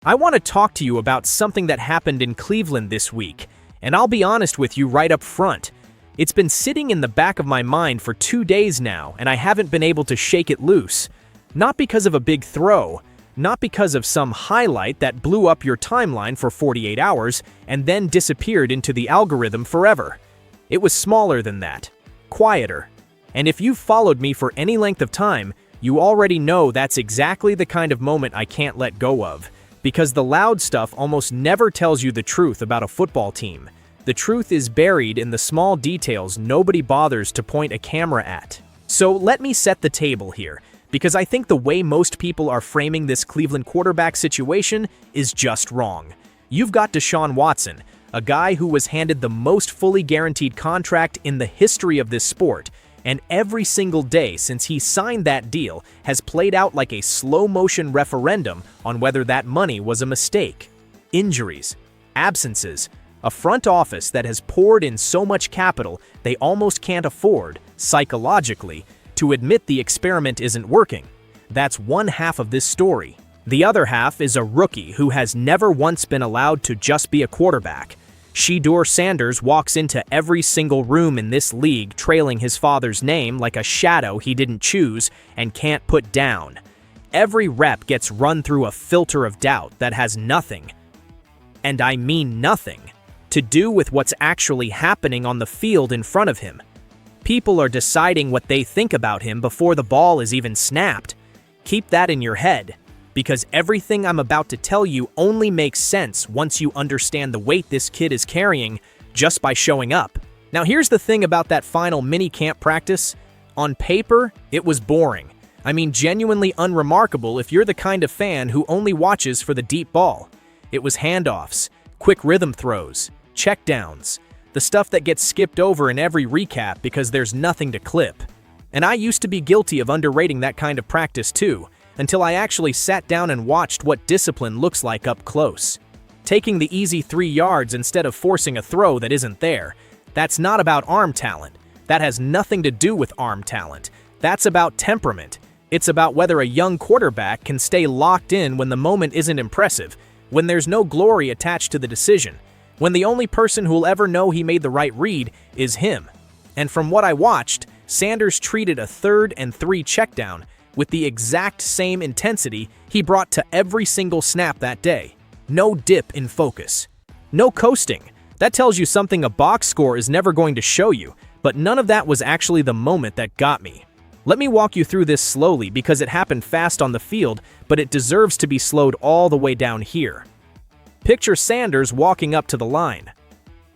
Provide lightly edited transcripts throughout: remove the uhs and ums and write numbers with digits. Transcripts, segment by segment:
I want to talk to you about something that happened in Cleveland this week, and I'll be honest with you right up front. It's been sitting in the back of my mind for 2 days now, and I haven't been able to shake it loose. Not because of a big throw, not because of some highlight that blew up your timeline for 48 hours and then disappeared into the algorithm forever. It was smaller than that, quieter. And if you've followed me for any length of time, you already know that's exactly the kind of moment I can't let go of. Because the loud stuff almost never tells you the truth about a football team. The truth is buried in the small details nobody bothers to point a camera at. So let me set the table here, because I think the way most people are framing this Cleveland quarterback situation is just wrong. You've got Deshaun Watson, a guy who was handed the most fully guaranteed contract in the history of this sport, and every single day since he signed that deal has played out like a slow-motion referendum on whether that money was a mistake. Injuries, absences, a front office that has poured in so much capital they almost can't afford, psychologically, to admit the experiment isn't working. That's one half of this story. The other half is a rookie who has never once been allowed to just be a quarterback. Shedeur Sanders walks into every single room in this league trailing his father's name like a shadow he didn't choose and can't put down. Every rep gets run through a filter of doubt that has nothing, and I mean nothing, to do with what's actually happening on the field in front of him. People are deciding what they think about him before the ball is even snapped. Keep that in your head, because everything I'm about to tell you only makes sense once you understand the weight this kid is carrying just by showing up. Now here's the thing about that final mini-camp practice. On paper, it was boring. I mean, genuinely unremarkable if you're the kind of fan who only watches for the deep ball. It was handoffs, quick rhythm throws, checkdowns, the stuff that gets skipped over in every recap because there's nothing to clip. And I used to be guilty of underrating that kind of practice too, until I actually sat down and watched what discipline looks like up close. Taking the easy 3 yards instead of forcing a throw that isn't there. That's not about arm talent. That has nothing to do with arm talent. That's about temperament. It's about whether a young quarterback can stay locked in when the moment isn't impressive, when there's no glory attached to the decision, when the only person who'll ever know he made the right read is him. And from what I watched, Sanders treated a 3rd and 3 checkdown with the exact same intensity he brought to every single snap that day. No dip in focus. No coasting. That tells you something a box score is never going to show you, but none of that was actually the moment that got me. Let me walk you through this slowly because it happened fast on the field, but it deserves to be slowed all the way down here. Picture Sanders walking up to the line.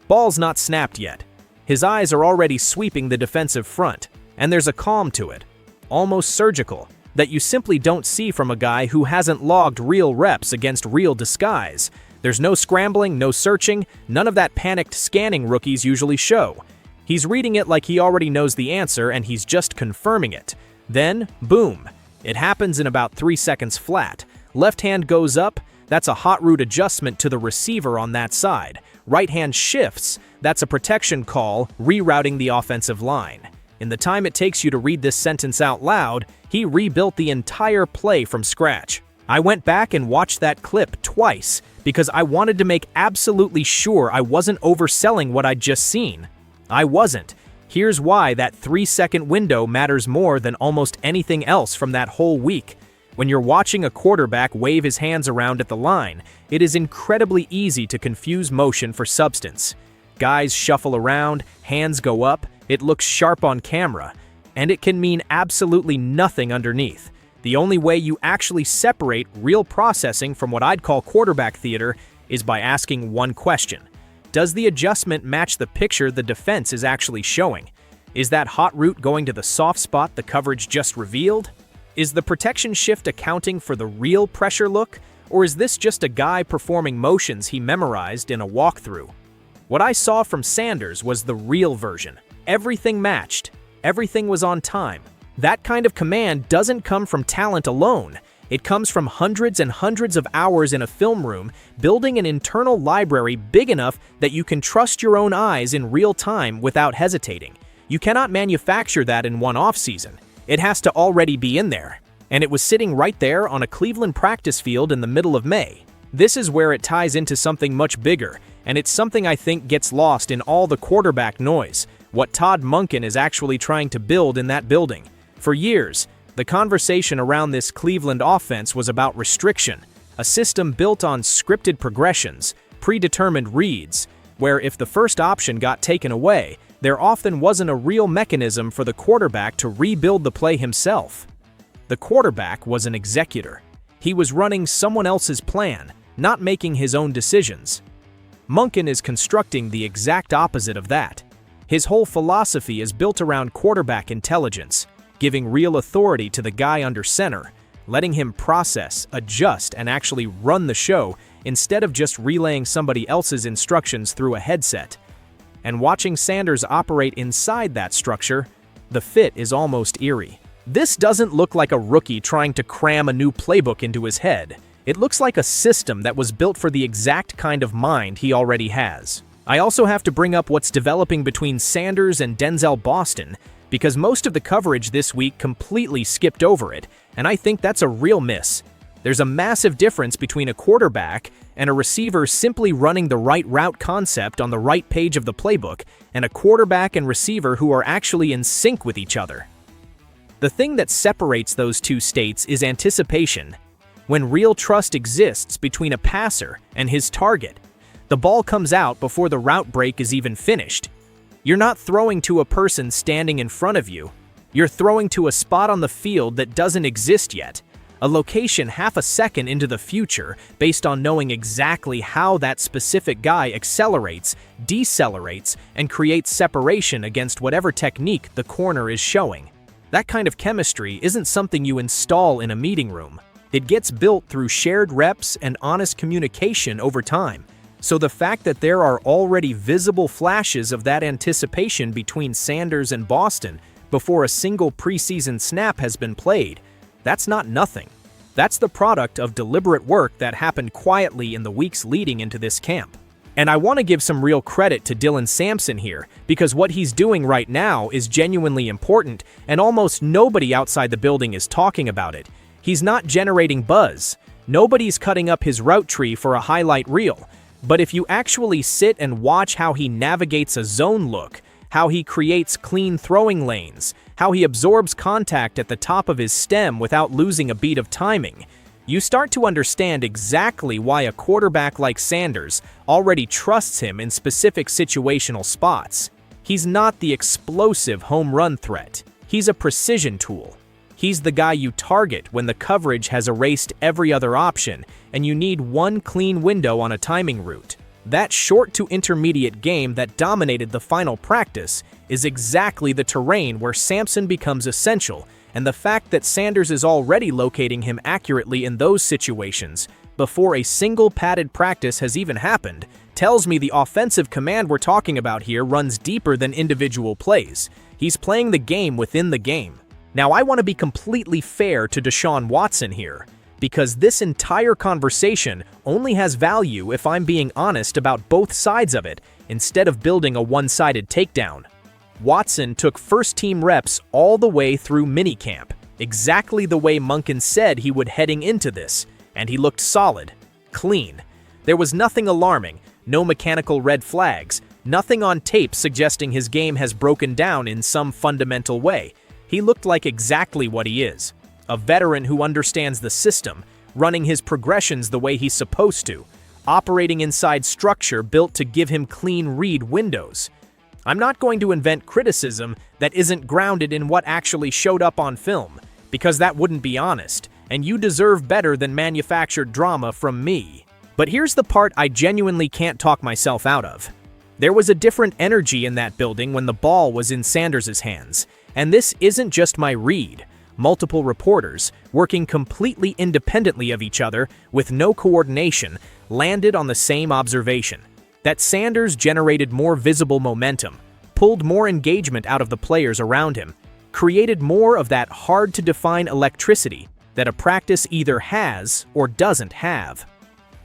Ball's not snapped yet. His eyes are already sweeping the defensive front, and there's a calm to it, almost surgical, that you simply don't see from a guy who hasn't logged real reps against real disguise. There's no scrambling, no searching, none of that panicked scanning rookies usually show. He's reading it like he already knows the answer and he's just confirming it. Then, boom, it happens in about 3 seconds flat. Left hand goes up, that's a hot route adjustment to the receiver on that side. Right hand shifts, that's a protection call, rerouting the offensive line. In the time it takes you to read this sentence out loud, he rebuilt the entire play from scratch. I went back and watched that clip twice because I wanted to make absolutely sure I wasn't overselling what I'd just seen. I wasn't. Here's why that 3-second window matters more than almost anything else from that whole week. When you're watching a quarterback wave his hands around at the line, it is incredibly easy to confuse motion for substance. Guys shuffle around, hands go up, it looks sharp on camera, and it can mean absolutely nothing underneath. The only way you actually separate real processing from what I'd call quarterback theater is by asking one question. Does the adjustment match the picture the defense is actually showing? Is that hot route going to the soft spot the coverage just revealed? Is the protection shift accounting for the real pressure look, or is this just a guy performing motions he memorized in a walkthrough? What I saw from Sanders was the real version. Everything matched. Everything was on time. That kind of command doesn't come from talent alone. It comes from hundreds and hundreds of hours in a film room, building an internal library big enough that you can trust your own eyes in real time without hesitating. You cannot manufacture that in one offseason. It has to already be in there. And it was sitting right there on a Cleveland practice field in the middle of May. This is where it ties into something much bigger, and it's something I think gets lost in all the quarterback noise, what Todd Monken is actually trying to build in that building. For years, the conversation around this Cleveland offense was about restriction, a system built on scripted progressions, predetermined reads, where if the first option got taken away, there often wasn't a real mechanism for the quarterback to rebuild the play himself. The quarterback was an executor. He was running someone else's plan, not making his own decisions. Monken is constructing the exact opposite of that. His whole philosophy is built around quarterback intelligence, giving real authority to the guy under center, letting him process, adjust, and actually run the show instead of just relaying somebody else's instructions through a headset. And watching Sanders operate inside that structure, the fit is almost eerie. This doesn't look like a rookie trying to cram a new playbook into his head. It looks like a system that was built for the exact kind of mind he already has. I also have to bring up what's developing between Sanders and Denzel Boston, because most of the coverage this week completely skipped over it, and I think that's a real miss. There's a massive difference between a quarterback and a receiver simply running the right route concept on the right page of the playbook, and a quarterback and receiver who are actually in sync with each other. The thing that separates those two states is anticipation. When real trust exists between a passer and his target, the ball comes out before the route break is even finished. You're not throwing to a person standing in front of you. You're throwing to a spot on the field that doesn't exist yet, a location half a second into the future based on knowing exactly how that specific guy accelerates, decelerates, and creates separation against whatever technique the corner is showing. That kind of chemistry isn't something you install in a meeting room. It gets built through shared reps and honest communication over time. So the fact that there are already visible flashes of that anticipation between Sanders and Boston before a single preseason snap has been played, that's not nothing. That's the product of deliberate work that happened quietly in the weeks leading into this camp. And I want to give some real credit to Dylan Sampson here, because what he's doing right now is genuinely important, and almost nobody outside the building is talking about it. He's not generating buzz. Nobody's cutting up his route tree for a highlight reel. But if you actually sit and watch how he navigates a zone look, how he creates clean throwing lanes, how he absorbs contact at the top of his stem without losing a beat of timing, you start to understand exactly why a quarterback like Sanders already trusts him in specific situational spots. He's not the explosive home run threat. He's a precision tool. He's the guy you target when the coverage has erased every other option and you need one clean window on a timing route. That short to intermediate game that dominated the final practice is exactly the terrain where Sampson becomes essential, and the fact that Sanders is already locating him accurately in those situations before a single padded practice has even happened tells me the offensive command we're talking about here runs deeper than individual plays. He's playing the game within the game. Now, I want to be completely fair to Deshaun Watson here, because this entire conversation only has value if I'm being honest about both sides of it instead of building a one-sided takedown. Watson took first-team reps all the way through minicamp, exactly the way Monken said he would heading into this, and he looked solid, clean. There was nothing alarming, no mechanical red flags, nothing on tape suggesting his game has broken down in some fundamental way. He looked like exactly what he is, a veteran who understands the system, running his progressions the way he's supposed to, operating inside structure built to give him clean read windows. I'm not going to invent criticism that isn't grounded in what actually showed up on film, because that wouldn't be honest, and you deserve better than manufactured drama from me. But here's the part I genuinely can't talk myself out of. There was a different energy in that building when the ball was in Sanders' hands. And this isn't just my read. Multiple reporters, working completely independently of each other with no coordination, landed on the same observation: that Sanders generated more visible momentum, pulled more engagement out of the players around him, created more of that hard-to-define electricity that a practice either has or doesn't have.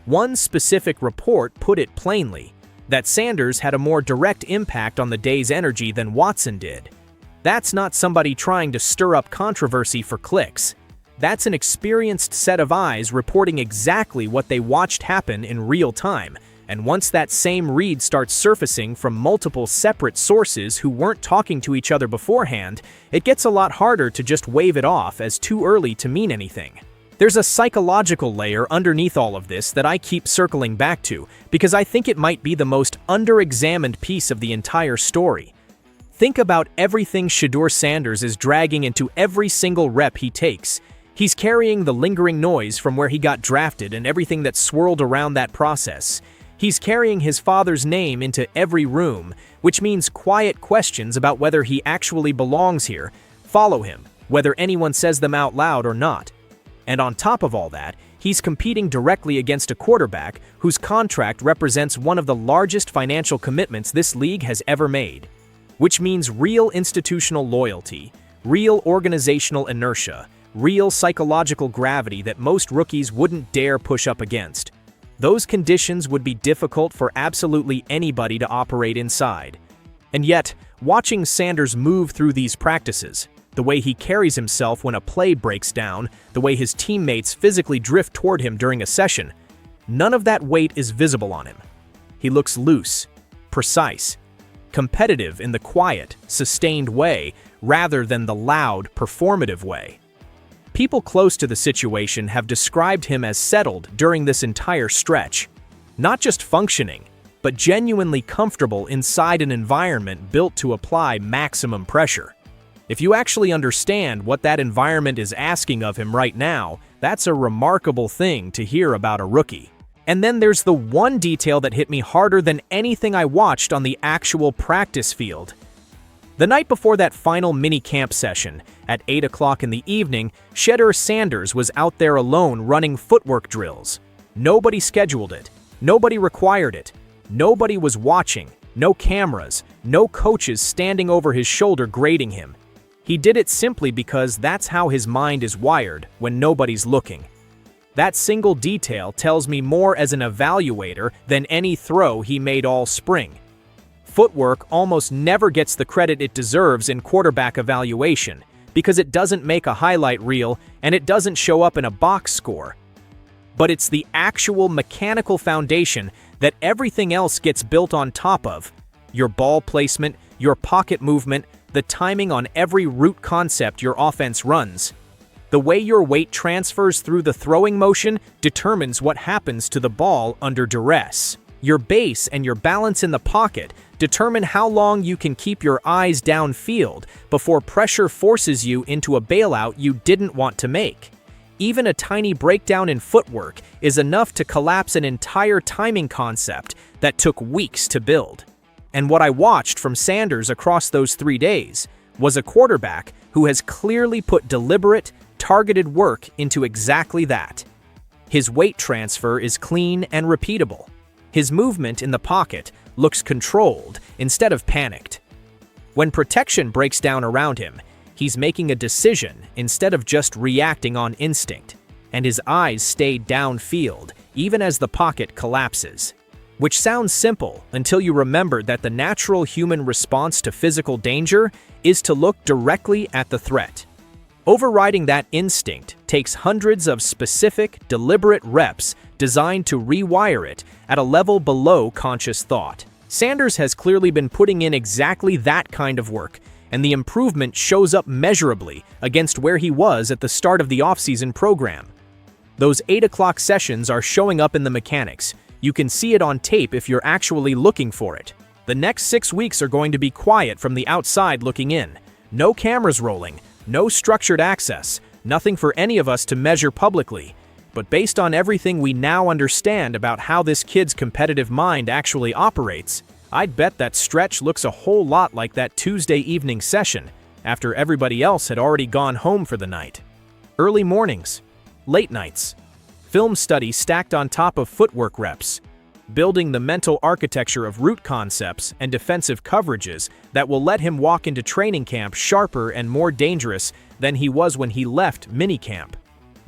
One specific report put it plainly, that Sanders had a more direct impact on the day's energy than Watson did. That's not somebody trying to stir up controversy for clicks. That's an experienced set of eyes reporting exactly what they watched happen in real time. And once that same read starts surfacing from multiple separate sources who weren't talking to each other beforehand, it gets a lot harder to just wave it off as too early to mean anything. There's a psychological layer underneath all of this that I keep circling back to, because I think it might be the most under-examined piece of the entire story. Think about everything Shedeur Sanders is dragging into every single rep he takes. He's carrying the lingering noise from where he got drafted and everything that swirled around that process. He's carrying his father's name into every room, which means quiet questions about whether he actually belongs here follow him, whether anyone says them out loud or not. And on top of all that, he's competing directly against a quarterback whose contract represents one of the largest financial commitments this league has ever made. Which means real institutional loyalty, real organizational inertia, real psychological gravity that most rookies wouldn't dare push up against. Those conditions would be difficult for absolutely anybody to operate inside. And yet, watching Sanders move through these practices, the way he carries himself when a play breaks down, the way his teammates physically drift toward him during a session, none of that weight is visible on him. He looks loose, precise, competitive in the quiet, sustained way rather than the loud, performative way. People close to the situation have described him as settled during this entire stretch. Not just functioning, but genuinely comfortable inside an environment built to apply maximum pressure. If you actually understand what that environment is asking of him right now, that's a remarkable thing to hear about a rookie. And then there's the one detail that hit me harder than anything I watched on the actual practice field. The night before that final mini-camp session, at 8 o'clock in the evening, Shedeur Sanders was out there alone running footwork drills. Nobody scheduled it. Nobody required it. Nobody was watching. No cameras. No coaches standing over his shoulder grading him. He did it simply because that's how his mind is wired when nobody's looking. That single detail tells me more as an evaluator than any throw he made all spring. Footwork almost never gets the credit it deserves in quarterback evaluation because it doesn't make a highlight reel and it doesn't show up in a box score. But it's the actual mechanical foundation that everything else gets built on top of. Your ball placement, your pocket movement, the timing on every route concept your offense runs. The way your weight transfers through the throwing motion determines what happens to the ball under duress. Your base and your balance in the pocket determine how long you can keep your eyes downfield before pressure forces you into a bailout you didn't want to make. Even a tiny breakdown in footwork is enough to collapse an entire timing concept that took weeks to build. And what I watched from Sanders across those 3 days was a quarterback who has clearly put deliberate, targeted work into exactly that. His weight transfer is clean and repeatable. His movement in the pocket looks controlled instead of panicked. When protection breaks down around him, he's making a decision instead of just reacting on instinct, and his eyes stay downfield even as the pocket collapses. Which sounds simple until you remember that the natural human response to physical danger is to look directly at the threat. Overriding that instinct takes hundreds of specific, deliberate reps designed to rewire it at a level below conscious thought. Sanders has clearly been putting in exactly that kind of work, and the improvement shows up measurably against where he was at the start of the offseason program. Those 8 o'clock sessions are showing up in the mechanics. You can see it on tape if you're actually looking for it. The next 6 weeks are going to be quiet from the outside looking in. No cameras rolling, no structured access, nothing for any of us to measure publicly. But based on everything we now understand about how this kid's competitive mind actually operates, I'd bet that stretch looks a whole lot like that Tuesday evening session after everybody else had already gone home for the night. Early mornings, late nights, film study stacked on top of footwork reps, building the mental architecture of route concepts and defensive coverages that will let him walk into training camp sharper and more dangerous than he was when he left minicamp.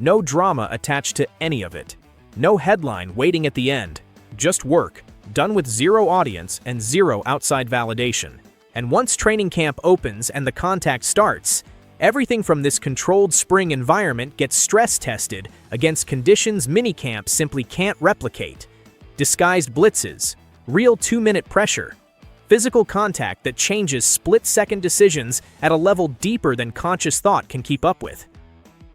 No drama attached to any of it. No headline waiting at the end. Just work, done with zero audience and zero outside validation. And once training camp opens and the contact starts, Everything from this controlled spring environment gets stress-tested against conditions minicamp simply can't replicate. Disguised blitzes, real 2-minute pressure, physical contact that changes split-second decisions at a level deeper than conscious thought can keep up with.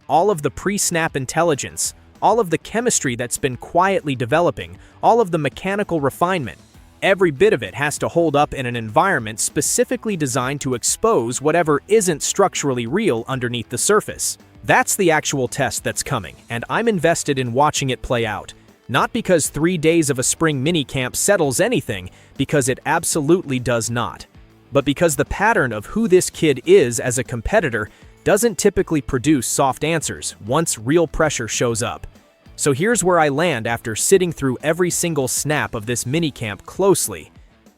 All of the pre-snap intelligence, all of the chemistry that's been quietly developing, all of the mechanical refinement, every bit of it has to hold up in an environment specifically designed to expose whatever isn't structurally real underneath the surface. That's the actual test that's coming, and I'm invested in watching it play out. Not because 3 days of a spring minicamp settles anything, because it absolutely does not. But because the pattern of who this kid is as a competitor doesn't typically produce soft answers once real pressure shows up. So here's where I land after sitting through every single snap of this minicamp closely.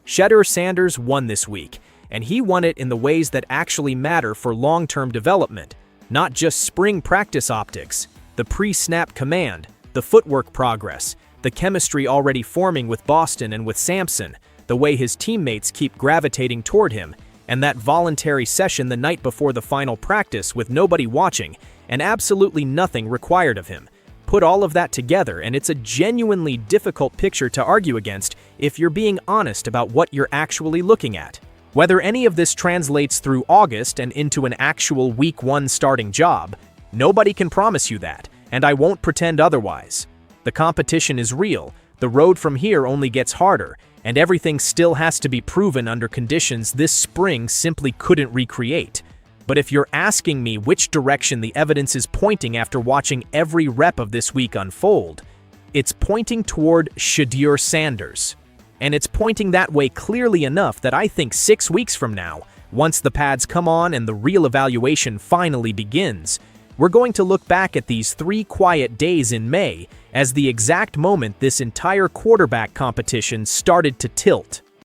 Shedeur Sanders won this week, and he won it in the ways that actually matter for long-term development, not just spring practice optics, the pre-snap command, the footwork progress, the chemistry already forming with Boston and with Sampson, the way his teammates keep gravitating toward him, and that voluntary session the night before the final practice with nobody watching and absolutely nothing required of him. Put all of that together and it's a genuinely difficult picture to argue against if you're being honest about what you're actually looking at. Whether any of this translates through August and into an actual Week 1 starting job, nobody can promise you that, and I won't pretend otherwise. The competition is real, the road from here only gets harder, and everything still has to be proven under conditions this spring simply couldn't recreate. But if you're asking me which direction the evidence is pointing after watching every rep of this week unfold, it's pointing toward Shedeur Sanders. And it's pointing that way clearly enough that I think 6 weeks from now, once the pads come on and the real evaluation finally begins, we're going to look back at these 3 quiet days in May as the exact moment this entire quarterback competition started to tilt.